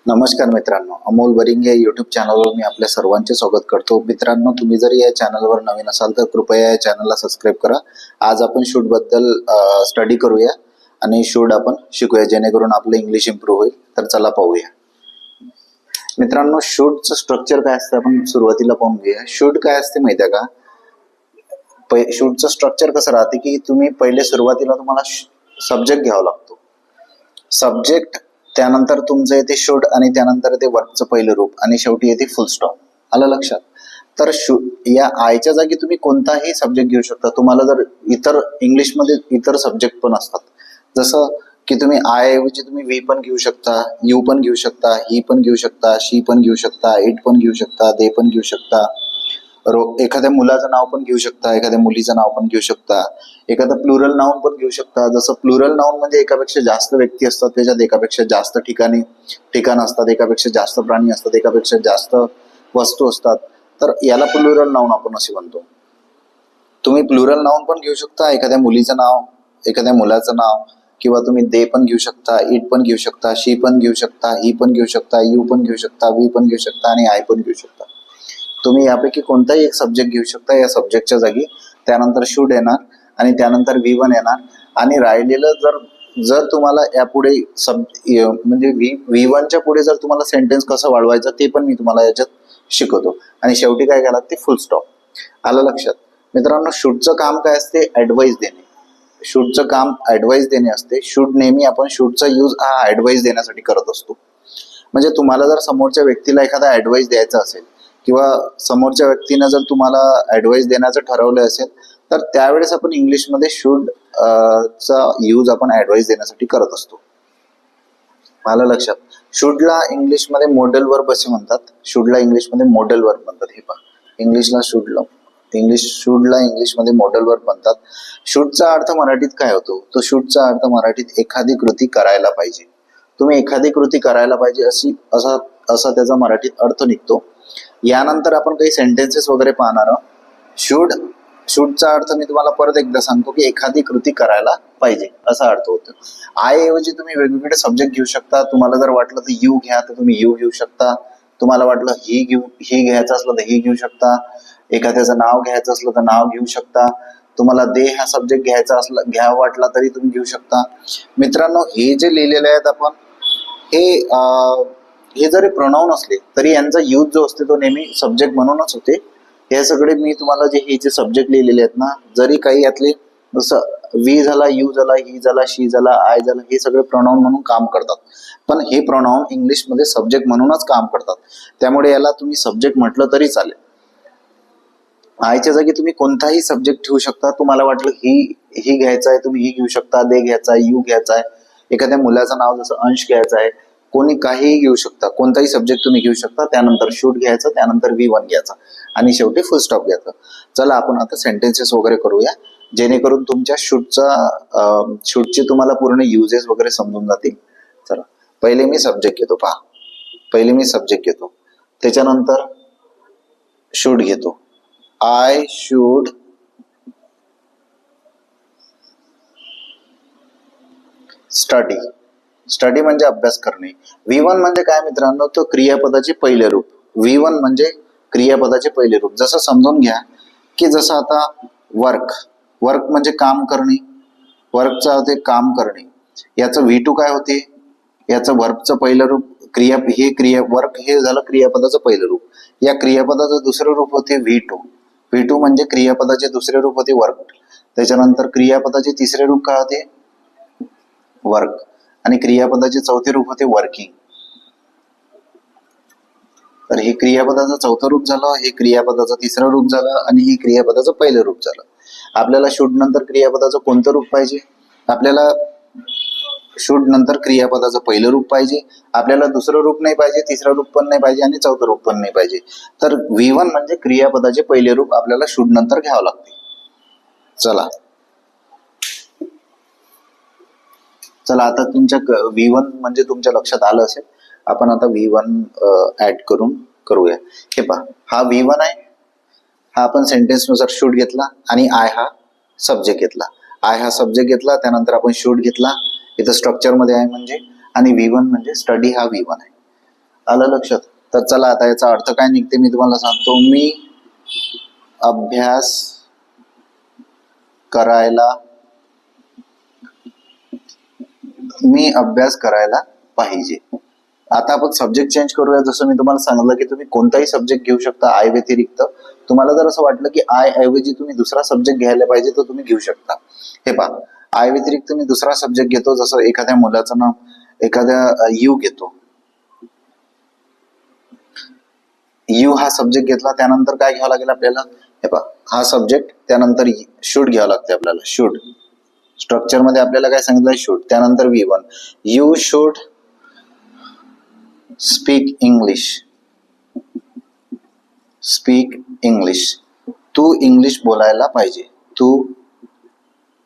नमस्कार मित्रांनो, अमोल बरिंग या यूट्यूब चॅनलवर मी आपल्या सर्वांचे स्वागत करतो. मित्रांनो, तुम्ही जर या चॅनलवर नवीन असाल तर कृपया या चॅनलला सबस्क्राईब करा. आज आपण शूट बद्दल स्टडी करूया आणि शूट आपण शिकूया जेणेकरून आपलं इंग्लिश इम्प्रूव्ह होईल. तर चला पाहूया. मित्रांनो, शूटचं स्ट्रक्चर काय असतं आपण सुरुवातीला पाहून घेऊया. शूट काय असते माहिती आहे का? शूटचं स्ट्रक्चर कसं राहते की तुम्ही पहिले सुरुवातीला तुम्हाला सब्जेक्ट घ्यावा लागतो. सब्जेक्ट, त्यानंतर तुमचं येते शूड आणि त्यानंतर ते वर्कचं पहिलं रूप आणि शेवटी येते फुल स्टॉप. आलं लक्षात? तर या आयच्या जागी तुम्ही कोणताही सब्जेक्ट घेऊ शकता. तुम्हाला जर इतर इंग्लिशमध्ये इतर सब्जेक्ट पण असतात, जसं की तुम्ही आय ऐवजी तुम्ही वी पण घेऊ शकता, यू पण घेऊ शकता, ही पण घेऊ शकता, शी पण घेऊ शकता, इट पण घेऊ शकता, दे पण घेऊ शकता. एखाद्या मुलाचं नाव पण घेऊ शकता, एखाद्या मुलीचं नाव पण घेऊ शकता, एखादं प्लुरल नाउन पण घेऊ शकता. जसं प्लुरल नाउन म्हणजे एकापेक्षा जास्त व्यक्ती असतात, त्याच्यात एकापेक्षा जास्त ठिकाण असतात, एकापेक्षा जास्त प्राणी असतात, एकापेक्षा जास्त वस्तू असतात. तर याला प्लुरल नाउन आपण असे म्हणतो. तुम्ही प्लुरल नाउन पण घेऊ शकता, एखाद्या मुलीचं नाव, एखाद्या मुलाचं नाव, किंवा तुम्ही दे पण घेऊ शकता, इट पण घेऊ शकता, शी पण घेऊ शकता, ही पण घेऊ शकता, यू पण घेऊ शकता, वी पण घेऊ शकता आणि आय पण घेऊ शकता. तुम्ही यापैकी कोणताही एक सब्जेक्ट घेऊ शकता. या सब्जेक्टच्या जागी त्यानंतर शूड येणार आणि त्यानंतर वी वन येणार आणि राहिलेलं जर तुम्हाला यापुढे म्हणजे वी वनच्या पुढे जर तुम्हाला सेंटेन्स कसं वाढवायचं ते पण मी तुम्हाला याच्यात शिकवतो. आणि शेवटी काय केलं ते फुल स्टॉप. आलं लक्षात? मित्रांनो, शूडचं काम काय असते? ऍडवाइस देणे. शूडचं काम ऍडवाइस देणे असते. शूड नेहमी आपण शूडचा यूज हा ऍडवाइस देण्यासाठी करत असतो. म्हणजे तुम्हाला जर समोरच्या व्यक्तीला एखादा ऍडवाइस द्यायचा असेल किंवा समोरच्या व्यक्तीनं जर तुम्हाला ऍडवाइस देण्याचं ठरवलं असेल तर त्यावेळेस आपण इंग्लिशमध्ये शूड चा यूज आपण ऍडवाइस देण्यासाठी करत असतो. मला लक्षात. शूडला इंग्लिशमध्ये मॉडेल वर्ब असे म्हणतात. शूडला इंग्लिशमध्ये मॉडेल वर्ब म्हणतात. हे पहा, शूडला इंग्लिशमध्ये मॉडेल वर्ब म्हणतात. शूडचा अर्थ मराठीत काय होतो? तो शूडचा अर्थ मराठीत एखादी कृती करायला पाहिजे. तुम्ही एखादी कृती करायला पाहिजे असा त्याचा मराठीत अर्थ निघतो. यानंतर आपण काही सेंटेन्सेस वगैरे पाहणार आहोत. शूडचा अर्थ मी तुम्हाला परत एकदा सांगतो की एखादी कृती करायला पाहिजे असा अर्थ होतो. आय ऐवजी तुम्ही वेगवेगळे सब्जेक्ट घेऊ शकता. तुम्हाला जर वाटलं तर यू घ्या तर तुम्ही यू घेऊ शकता. तुम्हाला वाटलं ही घ्यायचं असलं तर ही घेऊ शकता. एखाद्याचं नाव घ्यायचं असलं तर नाव घेऊ शकता. तुम्हाला दे हा सब्जेक्ट घ्या वाटला तरी तुम्ही घेऊ शकता. मित्रांनो, हे जे लिहिलेले आहेत आपण हे जरी प्रोनाऊन असले तरी यांचा यूज जो असते तो नेहमी सब्जेक्ट म्हणूनच होते. हे सगळे मी तुम्हाला हे जे सब्जेक्ट लिहिलेले आहेत ना, जरी काही यातले जसं वी झाला, यू झाला, ही झाला, शी झाला, आय झाला, हे सगळे प्रोनाऊन म्हणून काम करतात. पण हे प्रोनाऊन इंग्लिशमध्ये सब्जेक्ट म्हणूनच काम करतात. त्यामुळे याला तुम्ही सब्जेक्ट म्हटलं तरी चालेल. आयच्या जागी तुम्ही कोणताही सब्जेक्ट ठेवू शकता. तुम्हाला वाटलं ही घ्यायचं आहे, तुम्ही ही घेऊ शकता. दे घ्यायचा आहे, यू घ्यायचा आहे, एखाद्या मुलाचं नाव जसं अंश घ्यायचं आहे, कोणी काहीही घेऊ शकता. कोणताही सब्जेक्ट तुम्ही घेऊ शकता. त्यानंतर शूड घ्यायचं, त्यानंतर वी वन घ्यायचा आणि शेवटी फुल स्टॉप घ्यायचा. चला आपण आता सेंटेन्सेस वगैरे करूया जेणेकरून तुमच्या शूटची तुम्हाला पूर्ण युजेस वगैरे समजून जातील. चला, पहिले मी सब्जेक्ट घेतो. पहा, पहिले मी सब्जेक्ट घेतो, त्याच्यानंतर शूड घेतो. I should study. स्टडी म्हणजे अभ्यास करणे. वी वन म्हणजे काय मित्रांनो? तो क्रियापदाचे पहिले रूप. वी वन म्हणजे क्रियापदाचे पहिले रूप. जसं समजून घ्या की जसं आता वर्क म्हणजे काम करणे. वर्कचा होते काम करणे. याचं व्ही टू काय होते? याचं वर्कचं पहिलं रूप वर्क हे झालं क्रियापदाचं पहिलं रूप. या क्रियापदाचं दुसरं रूप होते व्ही टू. व्ही टू म्हणजे क्रियापदाचे दुसरे रूप होते वर्क. त्याच्यानंतर क्रियापदाचे तिसरे रूप काय होते? वर्क. आणि क्रियापदाचे चौथे रूप होते वर्किंग. तर हे क्रियापदाचं चौथं रूप झालं, हे क्रियापदाचं तिसरं रूप झालं आणि हे क्रियापदाचं पहिलं रूप झालं. आपल्याला शूड नंतर क्रियापदाचं कोणतं रूप पाहिजे? आपल्याला शूड नंतर क्रियापदाचं पहिलं रूप पाहिजे. आपल्याला दुसरं रूप नाही पाहिजे, तिसरं रूप पण नाही पाहिजे आणि चौथं रूप पण नाही पाहिजे. तर वी वन म्हणजे क्रियापदाचे पहिले रूप आपल्याला शूड नंतर घ्यावं लागते. चला आता तुमच्या वी वन म्हणजे तुमच्या लक्षात आलं असेल. आपण आता वी वन ऍड करूया. हे पहा, हा वी वन आहे. हा आपण सेंटेन्स नुसार शूड घेतला आणि आय हा सब्जेक्ट घेतला. त्यानंतर आपण शूड घेतला. इथं स्ट्रक्चर मध्ये आहे म्हणजे, आणि वी वन म्हणजे स्टडी हा वी वन आहे. आलं लक्षात? तर चला आता याचा अर्थ काय निघते मी तुम्हाला सांगतो. अभ्यास करायला पाहिजे. आता आपण सब्जेक्ट चेंज करूया. जसं मी तुम्हाला सांगितलं की तुम्ही कोणताही सब्जेक्ट घेऊ शकता आय व्यतिरिक्त. तुम्हाला जर असं वाटलं की आय ऐवजी तुम्ही दुसरा सब्जेक्ट घ्यायला पाहिजे तर तुम्ही घेऊ शकता. हे पहा, आय व्यतिरिक्त मी दुसरा सब्जेक्ट घेतो. जसं एखाद्या मुलाचं नाव, एखाद्या यू घेतो. यू हा सब्जेक्ट घेतला, त्यानंतर काय घ्यावं लागेल आपल्याला? हे पहा, हा सब्जेक्ट, त्यानंतर शूड घ्यावं लागते आपल्याला. शूड स्ट्रक्चर मध्ये आपल्याला काय सांगितलं? शूड. त्यानंतर V1, you should speak English. तू इंग्लिश बोलायला पाहिजे. तू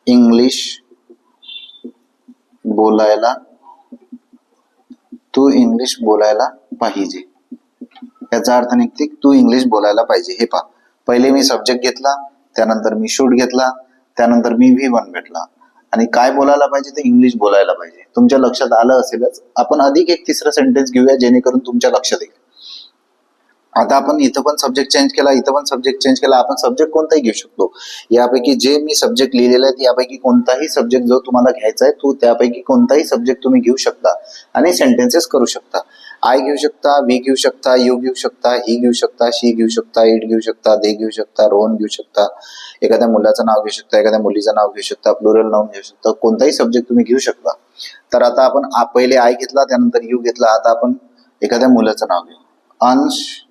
इंग्लिश बोलायला पाहिजे. याचा अर्थ निघते तू इंग्लिश बोलायला पाहिजे. हे पहा, पहिले मी सब्जेक्ट घेतला, त्यानंतर मी शूड घेतला, त्यानंतर मी V1 घेतला, आणि काय बोलायला पाहिजे? ते इंग्लिश बोलायला पाहिजे. तुमच्या लक्षात आलं असेलच. आपण अधिक एक तिसरं सेंटेन्स घेऊया जेणेकरून तुमच्या लक्षात येईल. आता आपण इथं पण सब्जेक्ट चेंज केला, इथं पण सब्जेक्ट चेंज केला. आपण सब्जेक्ट कोणताही घेऊ शकतो. यापैकी जे मी सब्जेक्ट लिहिलेले आहेत यापैकी कोणताही सब्जेक्ट जो तुम्हाला घ्यायचा आहे तो त्यापैकी कोणताही सब्जेक्ट तुम्ही घेऊ शकता आणि सेंटेन्सेस करू शकता. आय घेऊ शकता, वी घेऊ शकता, यू घेऊ शकता, ही घेऊ शकता, शी घेऊ शकता, इट घेऊ शकता, दे घेऊ शकता, रोहन घेऊ शकता, एखाद्या मुलाचं नाव घेऊ शकता, एखाद्या मुलीचं नाव घेऊ शकता, प्लुरल नाउन घेऊ शकता. कोणताही सब्जेक्ट तुम्ही घेऊ शकता. तर आता आपण पहिले आय घेतला, त्यानंतर यू घेतला. आता आपण एखाद्या मुलाचं नाव घेऊ. अंश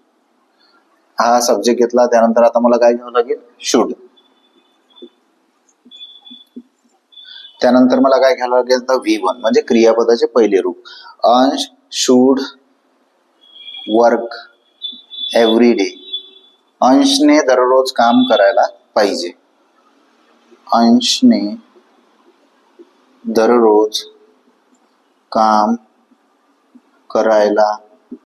हा सब्जेक्ट घेतला, त्यानंतर आता मला काय घ्यावं लागेल? शूड. त्यानंतर मला काय घ्यावं लागेल? तर V1 म्हणजे क्रियापदाचे पहिले रूप. अंश शूड वर्क एव्हरी डे. अंशने दररोज काम करायला पाहिजे. अंशने दररोज काम करायला